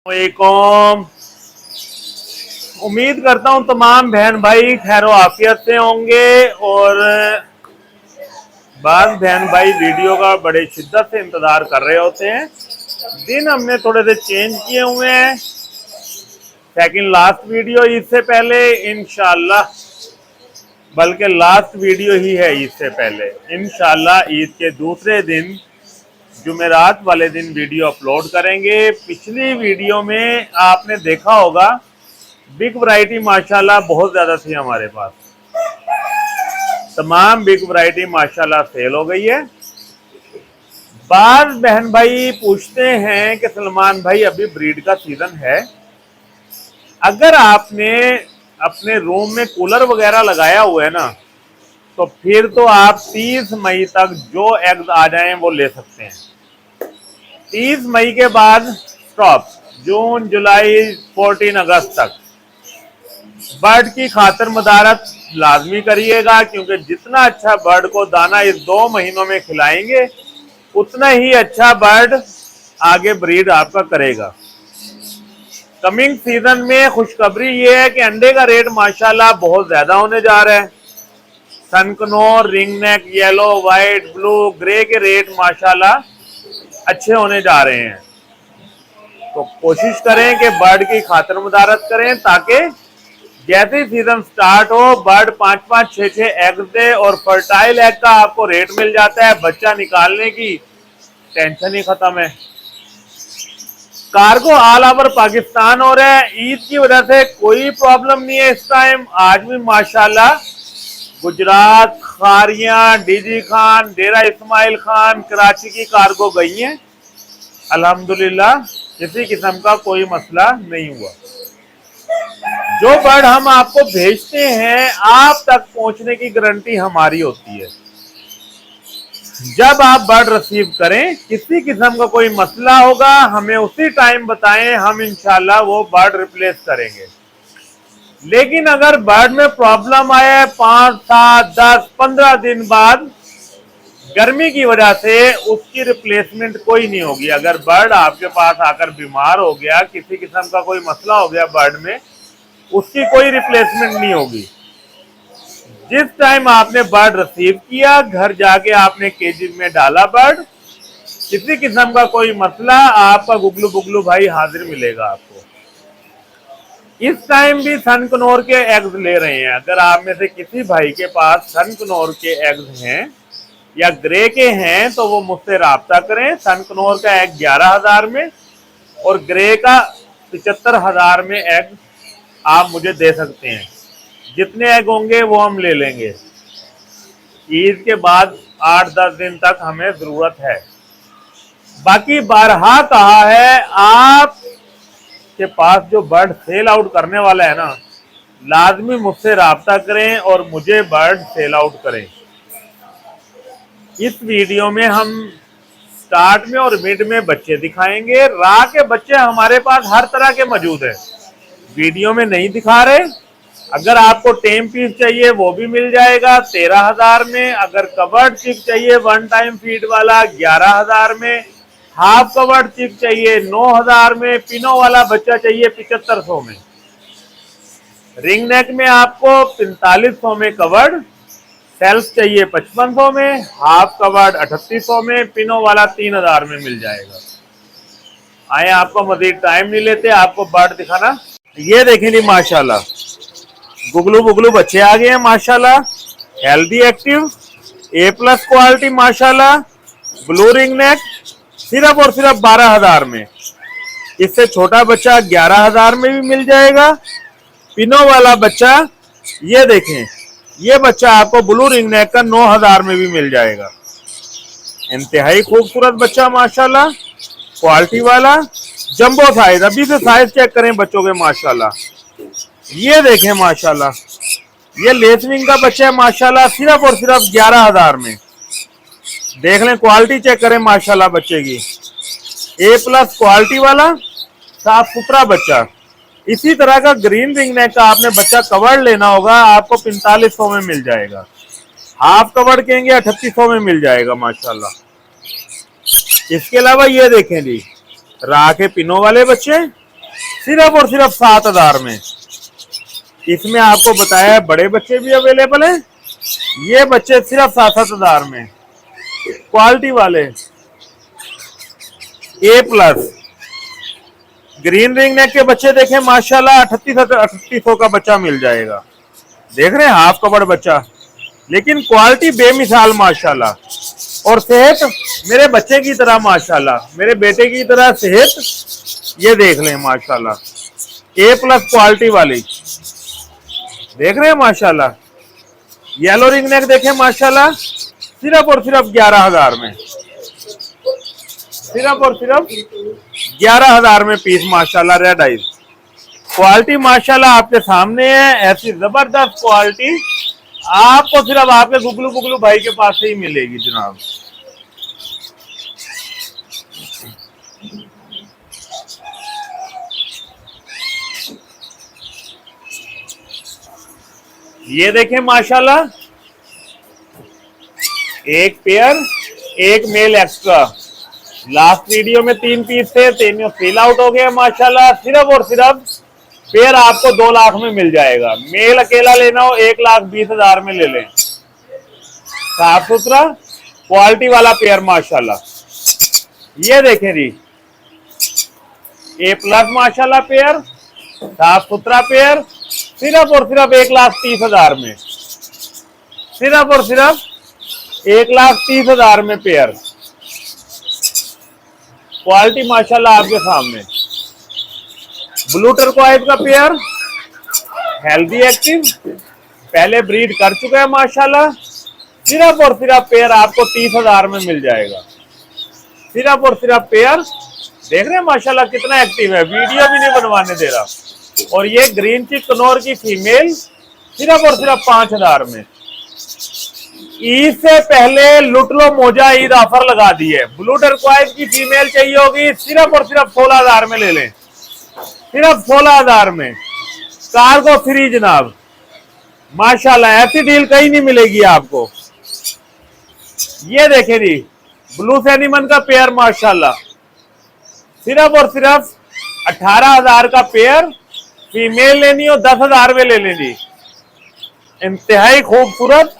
वालेकुम। उम्मीद करता हूँ तमाम बहन भाई खैरो आफियत से होंगे और बाद बहन भाई वीडियो का बड़े शिद्दत से इंतजार कर रहे होते हैं। दिन हमने थोड़े से चेंज किए हुए हैं। सेकंड लास्ट वीडियो ईद से पहले इंशाल्लाह, बल्कि लास्ट वीडियो ही है ईद से पहले। इंशाल्लाह ईद के दूसरे दिन जुमेरात वाले दिन वीडियो अपलोड करेंगे। पिछली वीडियो में आपने देखा होगा बिग वैरायटी माशाल्लाह बहुत ज्यादा थी हमारे पास। तमाम बिग वैरायटी माशाल्लाह सेल हो गई है। बाद बहन भाई पूछते हैं कि सलमान भाई अभी ब्रीड का सीजन है, अगर आपने अपने रूम में कूलर वगैरह लगाया हुआ है ना, तो फिर तो आप 30 मई तक जो एग्स आ जाएं वो ले सकते हैं। 30 मई के बाद स्टॉप। जून जुलाई 14 अगस्त तक बर्ड की खातर मदारत लाजमी करिएगा, क्योंकि जितना अच्छा बर्ड को दाना इस 2 महीनों में खिलाएंगे उतना ही अच्छा बर्ड आगे ब्रीड आपका करेगा। कमिंग सीजन में खुशखबरी ये है कि अंडे का रेट माशाल्लाह बहुत ज्यादा होने जा रहा है। Sun conure, ringneck, yellow, white, blue, grey के रेट माशाल्लाह अच्छे होने जा रहे हैं। तो कोशिश करें कि बर्ड की खातर मदारत करें, ताकि जैसे सीजन स्टार्ट हो बर्ड 5-5, 6-6 एग दे और फर्टाइल एग का आपको रेट मिल जाता है। बच्चा निकालने की टेंशन ही खत्म है। कार्गो ऑल ओवर पाकिस्तान हो रहा है। ईद की वजह से कोई प्रॉब्लम नहीं है इस टाइम। आज भी माशाल्लाह गुजरात, खारियां, डीजी खान, डेरा इस्माइल खान, कराची की कार्गो गई हैं। अल्हम्दुलिल्लाह किसी किस्म का कोई मसला नहीं हुआ। जो बर्ड हम आपको भेजते हैं आप तक पहुंचने की गारंटी हमारी होती है। जब आप बर्ड रिसीव करें, किसी किस्म का कोई मसला होगा हमें उसी टाइम बताएं, हम इंशाल्लाह वो बर्ड रिप्लेस करेंगे। लेकिन अगर बर्ड में प्रॉब्लम आया 5, 7, 10, 15 दिन बाद गर्मी की वजह से, उसकी रिप्लेसमेंट कोई नहीं होगी। अगर बर्ड आपके पास आकर बीमार हो गया, किसी किस्म का कोई मसला हो गया बर्ड में, उसकी कोई रिप्लेसमेंट नहीं होगी। जिस टाइम आपने बर्ड रिसीव किया, घर जाके आपने केजी में डाला बर्ड, किसी किस्म का कोई मसला, आपका गुगलू बुगलू भाई हाजिर मिलेगा आपको। इस टाइम भी सनकनोर के एग्स ले रहे हैं। अगर आप में से किसी भाई के पास सनकनोर के एग्स हैं या ग्रे के हैं तो वो मुझसे राब्ता करें। सनकनोर का एग 11,000 में और ग्रे का 75,000 में एग आप मुझे दे सकते हैं। जितने एग होंगे वो हम ले लेंगे। ईद के बाद 8-10 दिन तक हमें जरूरत है। बाकी बारहा कहा है, आप के पास जो बर्ड सेल आउट करने वाला है ना, लाजमी मुझसे राब्ता करें और मुझे बर्ड सेल आउट करें। इस वीडियो में हम स्टार्ट में और मिड में बच्चे दिखाएंगे। रा के बच्चे हमारे पास हर तरह के मौजूद है, वीडियो में नहीं दिखा रहे। अगर आपको टेम पीस चाहिए वो भी मिल जाएगा 13,000 में। अगर कवर्ड चिक चाहिए 1 टाइम फीड वाला 11,000 में। हाफ कवर्ड चिक चाहिए 9,000 में। पिनो वाला बच्चा चाहिए 7500 में। रिंग नेक में आपको 4500 में कवर्ड, सेल्फ चाहिए 5500 में, हाफ कवर्ड 3800 में, पिनो वाला 3000 में मिल जाएगा। आए, आपको मजीद टाइम नहीं लेते, आपको बर्ड दिखाना। ये देखें जी माशाल्लाह गुगलू बुगलू बच्चे आ गए हैं माशाल्लाह। हेल्दी एक्टिव A+ क्वालिटी माशाल्लाह। ब्लू रिंग नेक सिर्फ और सिर्फ 12,000 में। इससे छोटा बच्चा 11,000 में भी मिल जाएगा। पिनो वाला बच्चा ये देखें, ये बच्चा आपको ब्लू रिंग नेक का 9,000 में भी मिल जाएगा। इंतहाई खूबसूरत बच्चा माशाल्लाह, क्वालिटी वाला, जंबो साइज। अभी से साइज चेक करें बच्चों के माशाल्लाह। ये देखें माशाल्लाह, ये लेसविंग का बच्चा है माशाल्लाह, सिर्फ और सिर्फ 11,000 में। देख लें, क्वालिटी चेक करें माशाल्लाह बच्चे की। A+ क्वालिटी वाला साफ सुथरा बच्चा। इसी तरह का ग्रीन रिंग नेक का आपने बच्चा कवर लेना होगा, आपको 4500 में मिल जाएगा। हाफ कवर कहेंगे 3800 में मिल जाएगा माशाल्लाह। इसके अलावा ये देखें जी, रा के पिनो वाले बच्चे सिर्फ और सिर्फ 7,000 में। इसमें आपको बताया है बड़े बच्चे भी अवेलेबल हैं। ये बच्चे सिर्फ 7,000 में, क्वालिटी वाले A+ ग्रीन रिंग नेक के बच्चे देखें माशाल्लाह 3800 का बच्चा मिल जाएगा। देख रहे हैं हाफ कवर्ड बच्चा, लेकिन क्वालिटी बेमिसाल माशाल्लाह। और सेहत मेरे बच्चे की तरह माशाल्लाह, मेरे बेटे की तरह सेहत। ये देख लें माशाल्लाह A+ क्वालिटी वाली, देख रहे हैं माशाल्लाह। येलो रिंग नेक देखें माशाल्लाह, सिर्फ और सिर्फ 11,000 में, सिर्फ और सिर्फ 11,000 में पीस माशाल्लाह। रेड आइज क्वालिटी माशाल्लाह आपके सामने है। ऐसी जबरदस्त क्वालिटी आपको सिर्फ आपके गुगलू गुगलू भाई के पास से ही मिलेगी जनाब। ये देखें माशाल्लाह, एक पेयर, एक मेल एक्स्ट्रा। लास्ट वीडियो में 3 पीस थे, 3 सेल आउट हो गए माशाल्लाह। सिर्फ और सिर्फ पेयर आपको 2 लाख में मिल जाएगा। मेल अकेला लेना हो 1,20,000 में ले लें। साफ सुथरा क्वालिटी वाला पेयर माशाल्लाह। ये देखें जी A+ माशाल्लाह पेयर, साफ सुथरा पेयर, सिर्फ और सिर्फ 1,30,000 में, सिर्फ और सिर्फ 1,30,000 में पेयर। क्वालिटी माशाल्लाह आपके सामने। ब्लू टर्कोइज का पेयर, हेल्दी एक्टिव, पहले ब्रीड कर चुका है माशाल्लाह। सिर्फ और सिर्फ पेयर आपको 30,000 में मिल जाएगा। सिर्फ और सिर्फ पेयर, देख रहे हैं माशाल्लाह कितना एक्टिव है, वीडियो भी नहीं बनवाने दे रहा। और ये ग्रीन चिक कनौर की फीमेल, सिर्फ और सिर्फ 5,000 में। ईद से पहले लुट लो मौजा ईद ऑफर लगा दी है। ब्लू टर्कोइज की फीमेल चाहिए होगी, सिर्फ और सिर्फ 16,000 में ले लें, सिर्फ 16,000 में, कार्गो फ्री जनाब माशाल्लाह। ऐसी डील कहीं नहीं मिलेगी आपको। ये देखें जी ब्लू सैनिमन का पेयर माशाल्लाह, सिर्फ और सिर्फ 18,000 का पेयर। फीमेल लेनी हो 10,000 में ले लें जी। इंतहाई खूबसूरत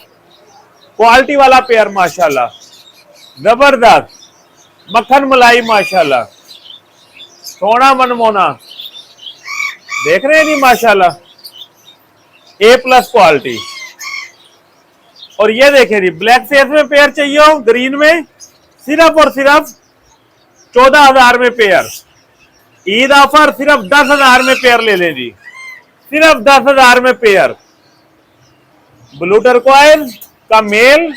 क्वालिटी वाला पेयर माशाल्लाह, जबरदस्त मक्खन मलाई माशाल्लाह, सोना मनमोना, देख रहे हैं जी माशाल्लाह। A+ quality. और ये देखें जी ब्लैक फेस में पेयर चाहिए हो ग्रीन में, सिर्फ और सिर्फ 14,000 में पेयर। ईद ऑफर सिर्फ 10,000 में पेयर ले लें जी, सिर्फ 10,000 में पेयर। ब्लू टर्कोइज का मेल,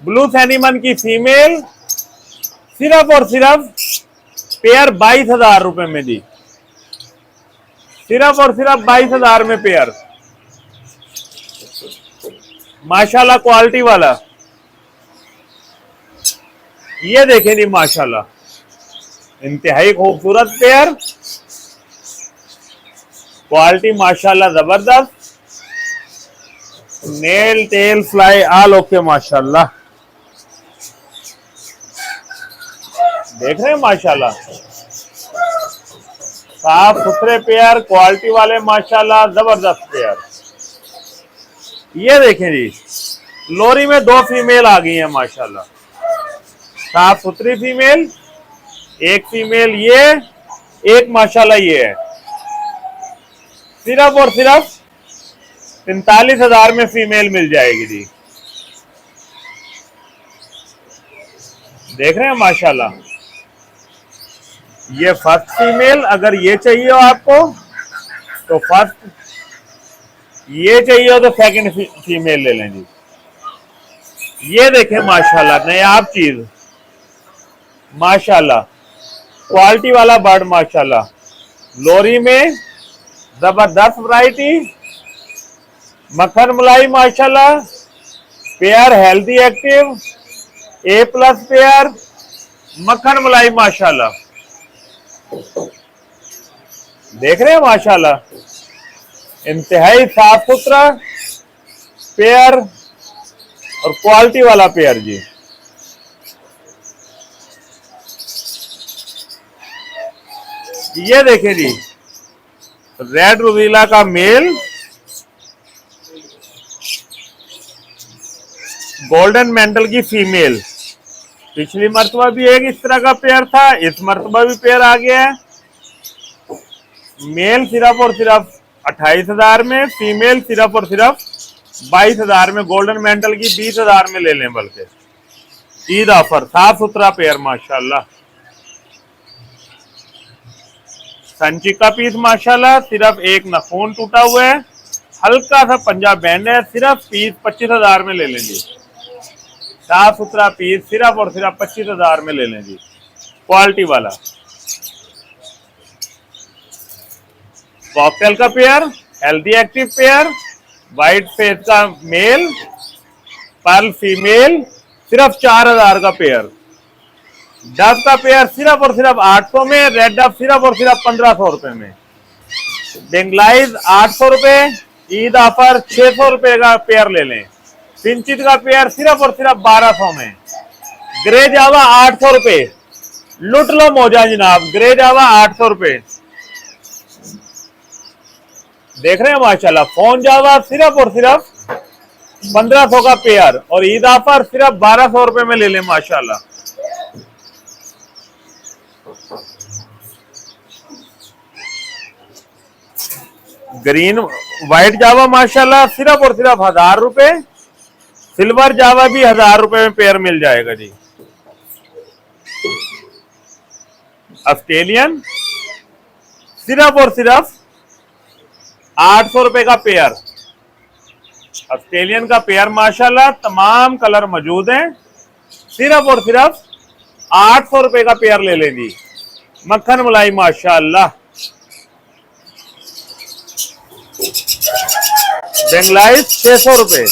ब्लू सैनिमन की फीमेल, सिर्फ और सिर्फ पेयर 22,000 रुपए में जी, सिर्फ और सिर्फ 22,000 में पेयर माशाल्लाह क्वालिटी वाला। ये देखें जी माशाल्लाह इंतहाई खूबसूरत पेयर, क्वालिटी माशाल्लाह जबरदस्त। नेल टेल फ्लाई ऑल ओके माशाल्लाह, देख रहे हैं माशाल्लाह। साफ सुथरे पेयर, क्वालिटी वाले माशाल्लाह, जबरदस्त पेयर। ये देखें जी लोरी में 2 फीमेल आ गई हैं माशाल्लाह, साफ सुथरी फीमेल। एक फीमेल ये, एक माशाल्लाह ये है। सिर्फ और सिर्फ 43,000 में फीमेल मिल जाएगी जी, देख रहे हैं माशाल्लाह। ये फर्स्ट फीमेल, अगर ये चाहिए हो आपको तो फर्स्ट, ये चाहिए हो तो सेकंड फीमेल ले लें जी। ये देखें माशाल्लाह नायाब चीज माशाल्लाह, क्वालिटी वाला बर्ड माशाल्लाह। लोरी में जबरदस्त वैरायटी, मक्खन मलाई माशाल्लाह, pair healthy active, A+ pair, मक्खन मलाई माशाल्लाह, देख रहे हैं माशाल्लाह। इंतहाई साफ सुथरा पेयर और क्वालिटी वाला पेयर जी। ये देखें जी, रेड रूबीला का मेल, गोल्डन मेंटल की फीमेल। पिछली मर्तबा भी एक इस तरह का पेयर था, इस मर्तबा भी पेयर आ गया है। मेल सिर्फ और सिर्फ 28,000 में, फीमेल सिर्फ और सिर्फ 22,000 में, गोल्डन मेंटल की 20,000 में ले लें। बल्कि ईद ऑफर, साफ सुथरा पेयर माशाल्लाह। संची का पीस माशाल्लाह, सिर्फ एक नखून टूटा हुआ है, हल्का सा पंजाब बैंड है, सिर्फ पीस 25,000 में ले लें जी। साफ सुथरा पीस सिर्फ और सिर्फ 25,000 में ले लें जी, क्वालिटी वाला। कॉकटेल का pair, healthy active pair, white face का मेल, पर्ल फीमेल, सिर्फ 4,000 का पेयर। डब का पेयर सिर्फ और सिर्फ 800 में, रेड डब सिर्फ और सिर्फ 1500 रुपए में, बेंगलाइज 800 रुपए, ईद ऑफर 600 रुपए का पेयर ले लें। सिंचित का पेयर सिर्फ और सिर्फ 1200 में, ग्रे जावा 800 रुपए, लुट लो मौजा जनाब, ग्रे जावा 800 रुपए। देख रहे हैं माशाल्लाह, फोन जावा सिर्फ और सिर्फ 1500 का पेयर, और ईद ऑफर सिर्फ 1200 रुपए में ले लें माशाल्लाह। ग्रीन व्हाइट जावा माशाल्लाह सिर्फ और सिर्फ 1000 रुपए, सिल्वर जावा भी 1000 रुपए में पेयर मिल जाएगा जी। ऑस्ट्रेलियन सिर्फ और सिर्फ 800 रुपए का पेयर, ऑस्ट्रेलियन का पेयर माशाल्लाह, तमाम कलर मौजूद हैं, सिर्फ और सिर्फ 800 रुपए का पेयर ले लें जी। मक्खन मलाई माशाल्लाह। बेंगलाइज 600 रुपए,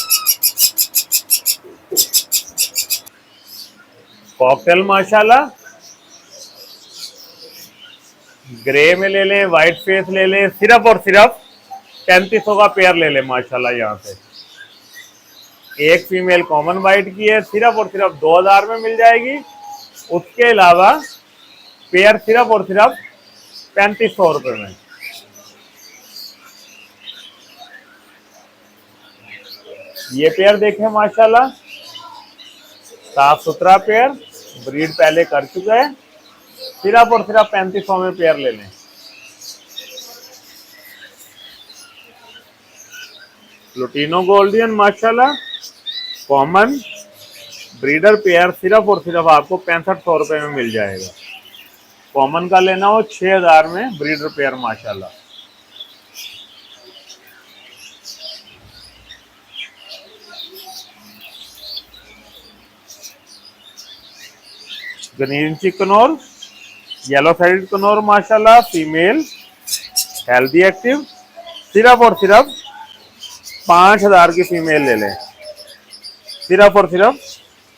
कॉकटेल माशाल्लाह, ग्रे में ले लें, व्हाइट फेस ले लें, सिर्फ और सिर्फ 3500 का पेयर ले लें माशाल्लाह। यहाँ पे एक फीमेल कॉमन व्हाइट की है, सिर्फ और सिर्फ 2000 में मिल जाएगी। उसके अलावा पेयर सिर्फ और सिर्फ 3500 रुपए में। ये पेयर देखें माशाल्लाह, साफ सुथरा पेयर, ब्रीड पहले कर चुका है, सिर्फ और सिर्फ 3500 में पेयर ले लें। लुटीनो गोल्डियन माशाल्लाह, कॉमन ब्रीडर पेयर सिर्फ और सिर्फ आपको 6500 रुपए में मिल जाएगा। कॉमन का लेना हो 6000 में, ब्रीडर पेयर माशाल्लाह। ग्रीन चिकनोर, येलो साइड कनोर माशाल्लाह, फीमेल, हेल्दी एक्टिव, सिर्फ और सिर्फ 5000 की फीमेल ले लें, सिर्फ और सिर्फ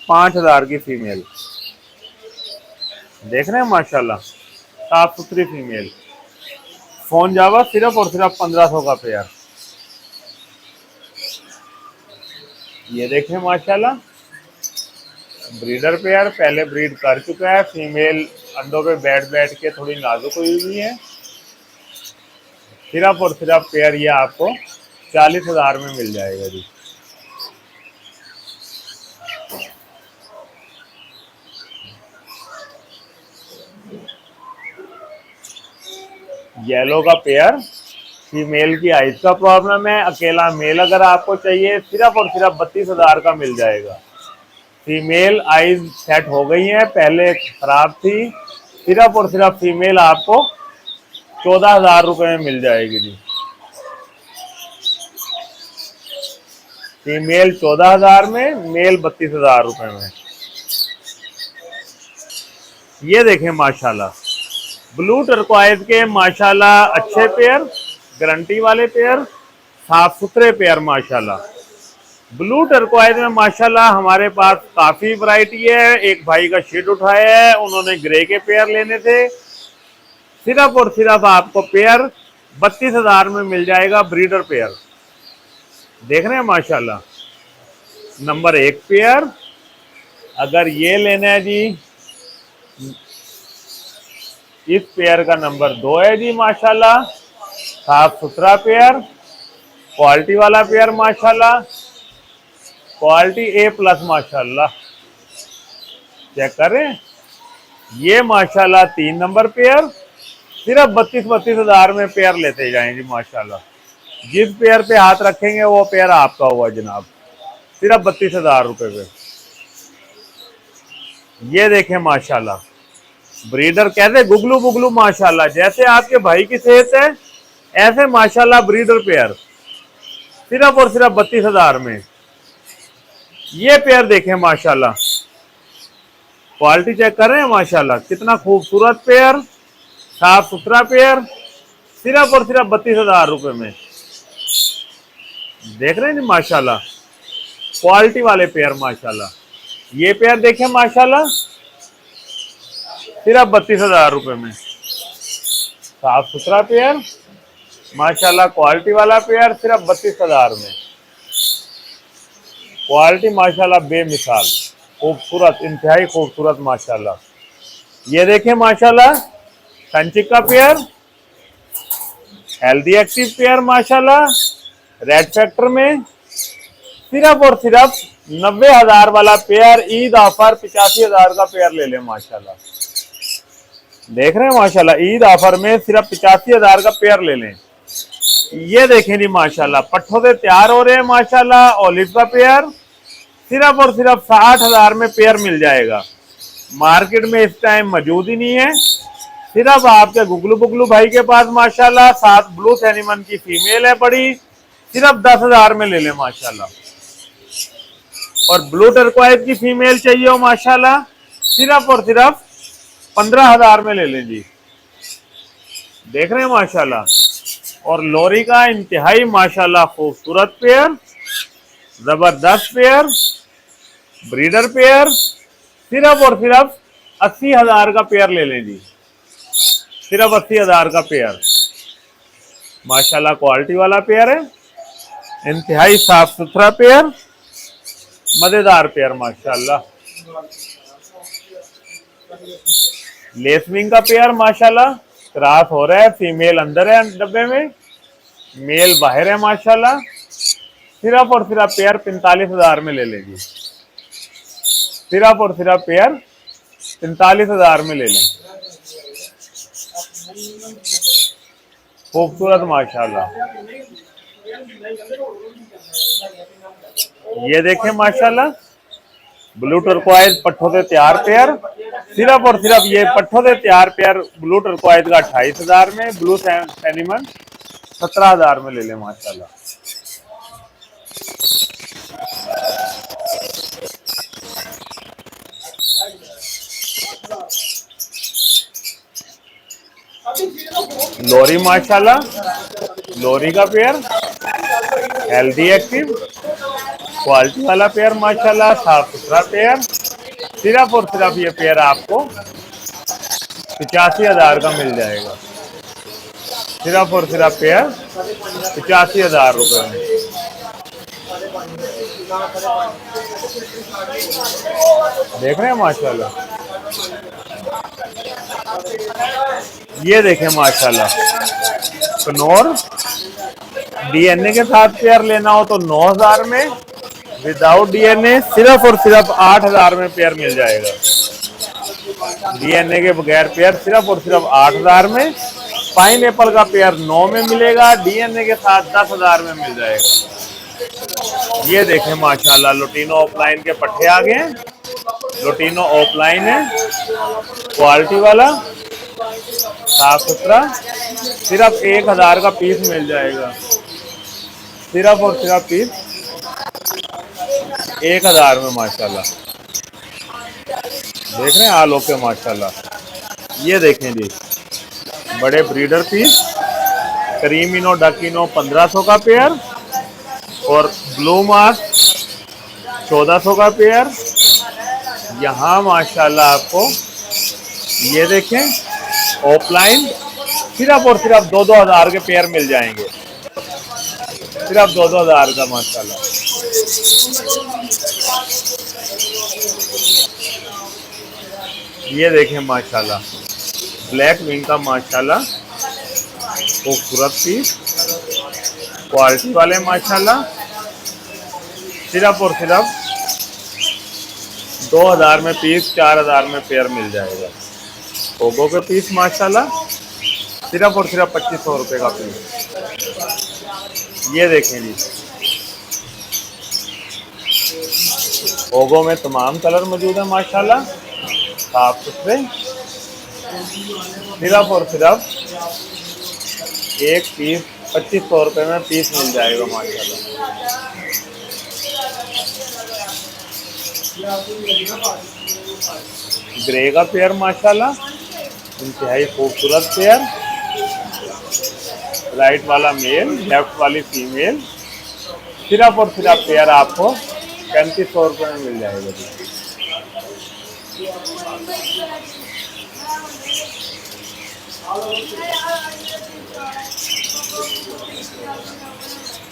5000 की फीमेल। देख रहे हैं माशाल्लाह, साफ सुथरी फीमेल। फोन जावा सिर्फ और सिर्फ 1500 का पेयर। ये देखें माशाल्लाह, ब्रीडर पेयर पहले ब्रीड कर चुका है, फीमेल अंडों पे बैठ के थोड़ी नाजुक हुई है। सिर्फ और सिर्फ पेयर ये आपको 40,000 में मिल जाएगा जी। येलो का पेयर, फीमेल की आइज का प्रॉब्लम है, अकेला मेल अगर आपको चाहिए सिर्फ और सिर्फ 32,000 का मिल जाएगा। फीमेल आइज सेट हो गई है, पहले खराब थी, सिर्फ और सिर्फ फीमेल आपको 14,000 रुपए में मिल जाएगी जी। फीमेल 14,000 में, मेल 32,000 रुपए में। ये देखें माशाल्लाह, ब्लू टर्कोइज के माशाल्लाह अच्छे पेयर, गारंटी वाले पेयर, साफ सुथरे पेयर माशाल्लाह। ब्लू टर्कोइज में माशाल्लाह हमारे पास काफी वैरायटी है। एक भाई का शीट उठाया है, उन्होंने ग्रे के पेयर लेने थे, सिर्फ और सिर्फ आपको पेयर 32,000 में मिल जाएगा, ब्रीडर पेयर। देख रहे हैं माशाल्लाह, नंबर 1 पेयर। अगर ये लेना है जी, इस पेयर का नंबर 2 है जी माशाल्लाह। साफ सुथरा पेयर, क्वालिटी वाला पेयर माशाल्लाह, क्वालिटी A+ माशाल्लाह। चेक करें, ये माशाल्लाह 3 नंबर पेयर सिर्फ 32 हजार में पेयर लेते जाएंगे माशाल्लाह। जिस पेयर पे हाथ रखेंगे वो पेयर आपका हुआ जनाब, सिर्फ 32,000 रुपए पे। ये देखें माशाल्लाह, ब्रीडर कहते गुगलू बुगलू माशाल्लाह, जैसे आपके भाई की सेहत है ऐसे माशाल्लाह ब्रीडर पेयर सिर्फ और सिर्फ 32,000 में। ये पेयर देखें माशाल्लाह, क्वालिटी चेक कर रहे हैं माशाल्लाह, कितना खूबसूरत पेयर, साफ सुथरा पेयर, सिर्फ और सिर्फ 32,000 में। देख रहे हैं जी माशाल्लाह, क्वालिटी वाले पेयर माशाल्लाह। ये पेयर देखें माशाल्लाह, सिर्फ 32,000 में। साफ सुथरा पेयर माशाल्लाह, क्वालिटी वाला पेयर सिर्फ 32,000 में। क्वालिटी माशाल्लाह बेमिसाल, खूबसूरत, इंतहाई खूबसूरत माशाल्लाह। ये देखें माशाल्लाह, संचिक का पेयर, हेल्दी एक्टिव पेयर माशाल्लाह, रेड फैक्टर में सिर्फ और सिर्फ 90,000 वाला पेयर, ईद ऑफर 85,000 का पेयर ले लें माशाल्लाह। देख रहे हैं माशाल्लाह, ईद ऑफर में सिर्फ 85,000 का पेयर ले लें। ये देखें जी माशाल्लाह, पट्ठों से तैयार हो रहे हैं माशाल्लाह। ओलिव का पेयर सिर्फ और सिर्फ 60,000 में पेयर मिल जाएगा। मार्केट में इस टाइम मौजूद ही नहीं है, सिर्फ आपके गुगलू बुगलू भाई के पास माशाल्लाह। 7 ब्लू सैनिमन की फीमेल है बड़ी, सिर्फ 10,000 में ले लें माशाल्लाह। और ब्लू टर्कोइज की फीमेल चाहिए हो माशाल्लाह, सिर्फ और सिर्फ 15,000 में ले लें जी। देख रहे हैं माशाल्लाह, और लोरी का इंतहाई माशाल्लाह खूबसूरत पेयर, जबरदस्त पेयर, ब्रीडर पेयर, सिर्फ और सिर्फ 80,000 का पेयर ले लें जी, सिर्फ 80,000 का पेयर माशाल्लाह। क्वालिटी वाला पेयर है, इंतहाई साफ सुथरा पेयर, मजेदार पेयर माशाल्लाह। लेसविंग का पेयर माशाल्लाह, क्रॉस हो रहा है, फीमेल अंदर है डब्बे में, मेल बाहर है माशाल्लाह। सिर्फ और सिर्फ पेयर 45,000 में ले लेंगे, सिर्फ और सिर्फ पेयर 45,000 में ले लें। खूबसूरत माशाल्लाह। ये देखें माशाल्लाह, ब्लू टर्कोइज पट्ठों से तैयार पेयर, सिर्फ और सिर्फ ये पट्ठों से तैयार पेयर ब्लू टर्कोइज का 28,000 में, ब्लू सैनिमन 17,000 में ले लें माशाल्लाह। लोरी माशाल्लाह, लोरी का पेयर, हेल्दी एक्टिव, क्वालिटी वाला पेयर माशाल्लाह, साफ सुथरा पेयर, सिर्फ और सिर्फ ये पेयर आपको 85,000 का मिल जाएगा, सिर्फ और सिर्फ पेयर 85,000 रुपए में। देख रहे हैं माशाल्लाह, ये देखें माशाल्लाह, कनौर डीएनए के साथ पेयर लेना हो तो 9,000 में, विदाउट डीएनए सिर्फ और सिर्फ 8,000 में पेयर मिल जाएगा। डीएनए के बगैर पेयर सिर्फ और सिर्फ 8,000 में। पाइन एप्पल का पेयर 9 में मिलेगा, डीएनए के साथ 10,000 में मिल जाएगा। ये देखें माशाल्लाह, लुटिनो ऑफलाइन के पट्टे आ गए हैं, लुटिनो ऑफलाइन है, क्वालिटी वाला, साफ सुथरा, सिर्फ 1,000 का पीस मिल जाएगा, सिर्फ और सिर्फ पीस 1,000 में माशाल्लाह। देख रहे हैं आल ओके माशाल्लाह। ये देखें जी, बड़े ब्रीडर पीस, क्रीमिनो डकिनो 1500 का पेयर, और ब्लू मार्क 1400 का पेयर। यहाँ माशाल्लाह आपको ये देखें ऑफलाइन सिर्फ और सिर्फ 2-2 हज़ार के पेयर मिल जाएंगे, सिर्फ 2-2 हज़ार का माशाल्लाह। ये देखें माशाल्लाह, ब्लैक विंग का माशाल्लाह खूबसूरत पीस, क्वालिटी वाले माशाल्लाह। सिर्फ और सिर्फ 2000 में पीस, 4000 में पेयर मिल जाएगा। पोगो के पीस माशाल्लाह सिर्फ और सिर्फ 2500 रुपये का पीस। ये देखें जी, पोगो में तमाम कलर मौजूद है माशाल्लाह, साफ सुथरे। सिर्फ और सिर्फ एक पीस 2500 रुपये में पीस मिल जाएगा माशाल्लाह। ग्रे का पेयर माशाल्लाह इंतहाई खूबसूरत पेयर, राइट वाला मेल, लेफ्ट वाली फीमेल। सिर्फ और सिर्फ पेयर आपको 3500 रुपये में मिल जाएगा जी।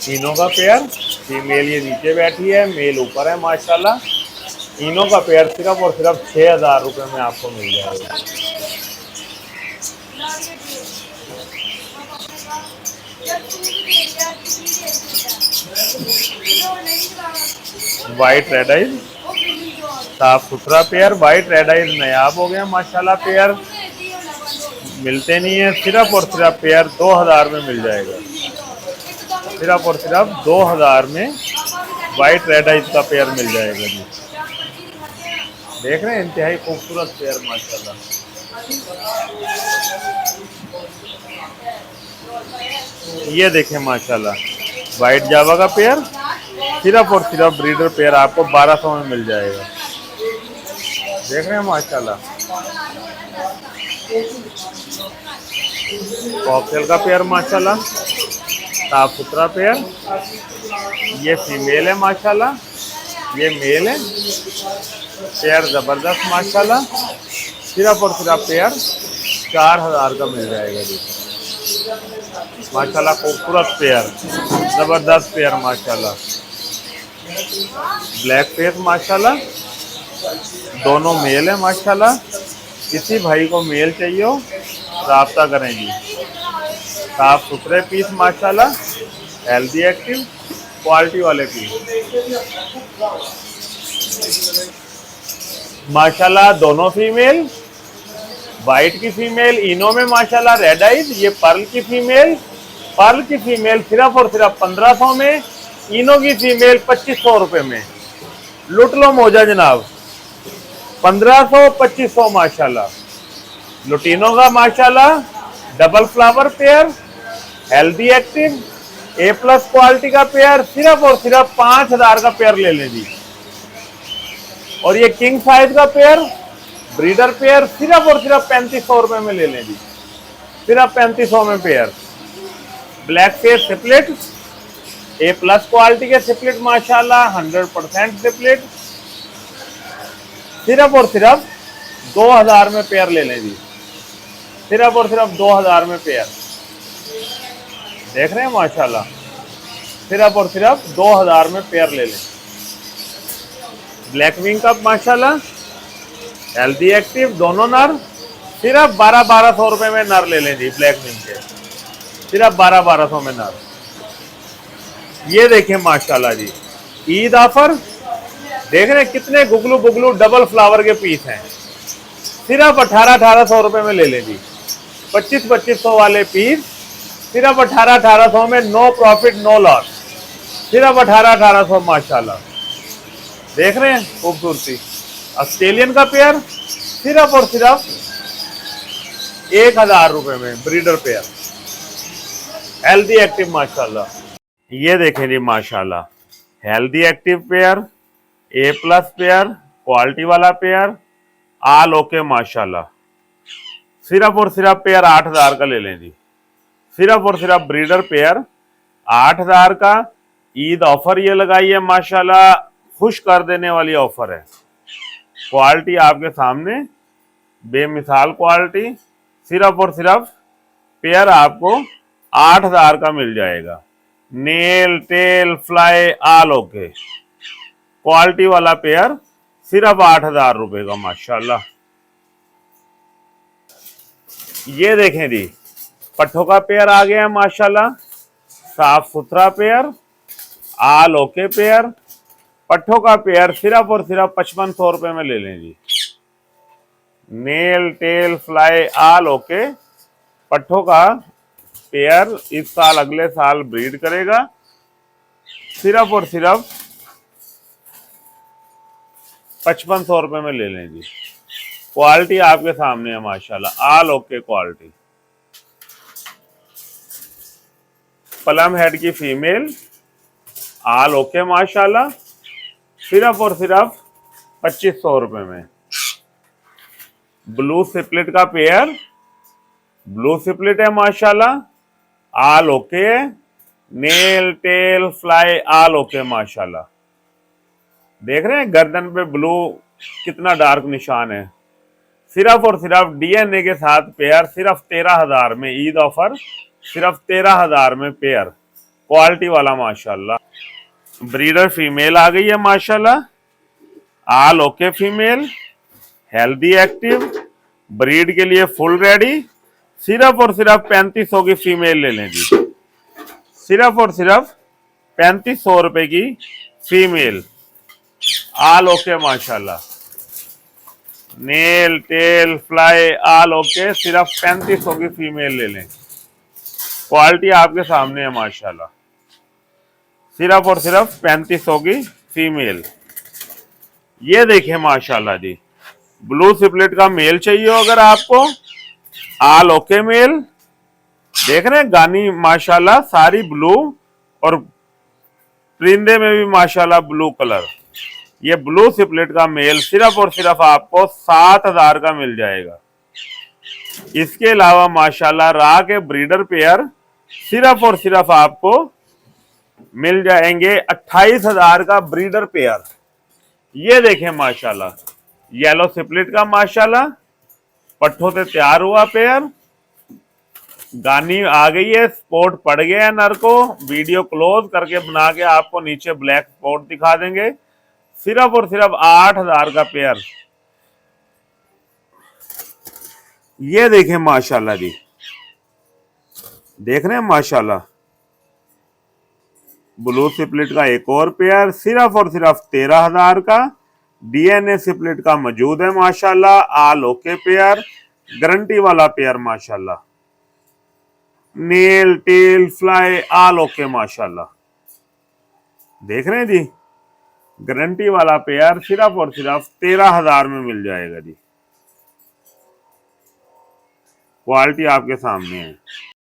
तीनों का पेयर, फीमेल ये नीचे बैठी है, मेल ऊपर है माशाल्लाह। तीनों का पेयर सिर्फ और सिर्फ 6000 रुपये में आपको मिल जाएगा। वाइट रेड आइज, साफ सुथरा पेयर, वाइट रेड आइज नायाब हो गया माशाल्लाह। पेयर मिलते नहीं है, सिर्फ और सिर्फ पेयर 2000 में मिल जाएगा। सिर्फ और सिर्फ 2000 में वाइट रेड आइज का पेयर मिल जाएगा जी। देख रहे हैं, इंतहाई खूबसूरत पेयर माशाल्लाह। ये देखें माशाल्लाह, वाइट जावा का पेयर, सिर्फ और सिर्फ ब्रीडर पेयर आपको 1200 में मिल जाएगा। देख रहे हैं माशाल्लाह, कॉकटेल का पेयर माशाल्लाह, साफ सुथरा पेयर। ये फीमेल है माशाल्लाह, ये मेल है। पेयर जबरदस्त माशाल्लाह, सिर्फ और सिर्फ पेयर 4000 का मिल जाएगा जी माशाल्लाह। खूबसूरत पेयर, जबरदस्त पेयर माशाल्लाह। ब्लैक फेस माशाल्लाह, दोनों मेल है माशाल्लाह। किसी भाई को मेल चाहिए हो राब्ता करें जी। साफ सुथरे पीस माशाल्लाह, हेल्दी एक्टिव क्वालिटी वाले पीस माशाल्लाह। दोनों फीमेल, वाइट की फीमेल इनो में माशाल्लाह रेड आइज। ये पर्ल की फीमेल, पर्ल की फीमेल सिर्फ और सिर्फ 1500 में, इनो की फीमेल 2500 रुपये में। लुट लो मौजा जनाब, 1500 2500 माशाल्लाह। लुटीनो का माशाल्लाह double flower pair, healthy active A+ quality का पेयर, सिर्फ और सिर्फ 5000 का पेयर ले लें जी। और ये किंग साइज का पेयर, ब्रीडर पेयर, सिर्फ और सिर्फ 3500 रुपये में ले लें जी। सिर्फ 3500 में पेयर। ब्लैक फेस सिपलेट, A+ क्वालिटी के सिपलेट माशाल्लाह, 100% सिपलेट, सिर्फ और सिर्फ 2000 में पेयर ले लें जी। सिर्फ और सिर्फ 2000 में पेयर। देख रहे हैं माशाल्लाह, सिर्फ और सिर्फ 2000 में पेयर ले लें। ब्लैक विंग का माशाल्लाह हेल्दी एक्टिव दोनों नर, सिर्फ 1200 रुपये में नर ले लें जी। ब्लैक विंग के सिर्फ 1200 में नर। ये देखें माशाल्लाह जी, ईद ऑफर देख रहे हैं, कितने गुगलू बुगलू डबल फ्लावर के पीस हैं। सिर्फ 1800 रुपये में ले लें जी। 2500 वाले पीस सिर्फ 1800 में, नो प्रॉफिट नो लॉस। सिर्फ 1800 माशाल्लाह। देख रहे हैं खूबसूरती। ऑस्ट्रेलियन का पेयर सिर्फ और सिर्फ 1000 रुपये में, ब्रीडर पेयर, हेल्दी एक्टिव माशाल्लाह। ये देखें जी माशाल्लाह, healthy active pair, A+ pair, quality वाला पेयर, आल ओके माशाल्लाह। सिर्फ और सिर्फ पेयर 8000 का ले लें जी। सिर्फ और सिर्फ ब्रीडर पेयर 8000 का। ईद ऑफर ये लगाई है माशाल्लाह, खुश कर देने वाली ऑफर है। क्वालिटी आपके सामने, बेमिसाल क्वालिटी। सिर्फ और सिर्फ पेयर आपको 8000 का मिल जाएगा। नेल टेल फ्लाई आल ओके, क्वालिटी वाला पेयर सिर्फ 8000 रुपये का माशाल्लाह। ये देखें जी, पट्ठों का पेयर आ गया माशाल्लाह, साफ सुथरा पेयर, आल ओके पेयर। पट्ठों का पेयर सिर्फ और सिर्फ 5500 रुपए में ले लें जी। नेल टेल फ्लाई आल ओके पट्ठों का पेयर इस साल अगले साल ब्रीड करेगा, सिर्फ और सिर्फ 5500 रुपए में ले लें जी। क्वालिटी आपके सामने है माशाल्लाह, आल ओके क्वालिटी। पलम हेड की फीमेल, आल ओके माशाल्लाह, सिर्फ और सिर्फ 2500 रुपए में। ब्लू सिपलेट का पेयर, ब्लू सिपलेट है माशाल्लाह, आल ओके है, नेल टेल फ्लाई आल ओके माशाल्लाह। देख रहे हैं गर्दन पे ब्लू कितना डार्क निशान है। सिर्फ और सिर्फ डीएनए के साथ पेयर सिर्फ 13,000 में, ईद ऑफर सिर्फ 13,000 में पेयर, क्वालिटी वाला माशाल्लाह। ब्रीडर फीमेल आ गई है माशाल्लाह, आल okay female, healthy active, breed के लिए फुल रेडी। सिर्फ और सिर्फ 3500 की फीमेल ले लें जी। सिर्फ और सिर्फ 3500 रुपए की फीमेल, आल ओके माशाल्लाह, नेल टेल फ्लाई आल ओके, सिर्फ 3500 की फीमेल ले लें। क्वालिटी आपके सामने है माशाल्लाह, सिर्फ और सिर्फ 3500 की फीमेल। ये देखिए माशाल्लाह जी, ब्लू सिपलेट का मेल चाहिए हो अगर आपको, आल ओके मेल। देख रहे हैं गानी माशाल्लाह सारी ब्लू, और परिंदे में भी माशाल्लाह ब्लू कलर। ये ब्लू सिपलेट का मेल सिर्फ और सिर्फ आपको 7000 का मिल जाएगा। इसके अलावा माशाल्लाह रा के ब्रीडर पेयर सिर्फ और सिर्फ आपको मिल जाएंगे 28,000 का ब्रीडर पेयर। ये देखें माशाल्लाह, येलो सिपलेट का माशाल्लाह पट्ठों से तैयार हुआ पेयर, गानी आ गई है, स्पॉट पड़ गया है नर को। वीडियो क्लोज करके बना के आपको नीचे ब्लैक स्पॉट दिखा देंगे। सिर्फ और सिर्फ 8,000 का पेयर। ये देखें माशाल्लाह जी, देख रहे हैं माशाल्लाह, ब्लू सिपलेट का एक और पेयर सिर्फ और सिर्फ 13,000 का। डीएनए सिपलेट का मौजूद है माशाल्लाह, आल ओके पेयर, गारंटी वाला पेयर माशाल्लाह, नेल टेल फ्लाई आल ओके माशाल्लाह। देख रहे हैं जी, गारंटी वाला पेयर सिर्फ और सिर्फ 13,000 में मिल जाएगा जी। क्वालिटी आपके सामने है।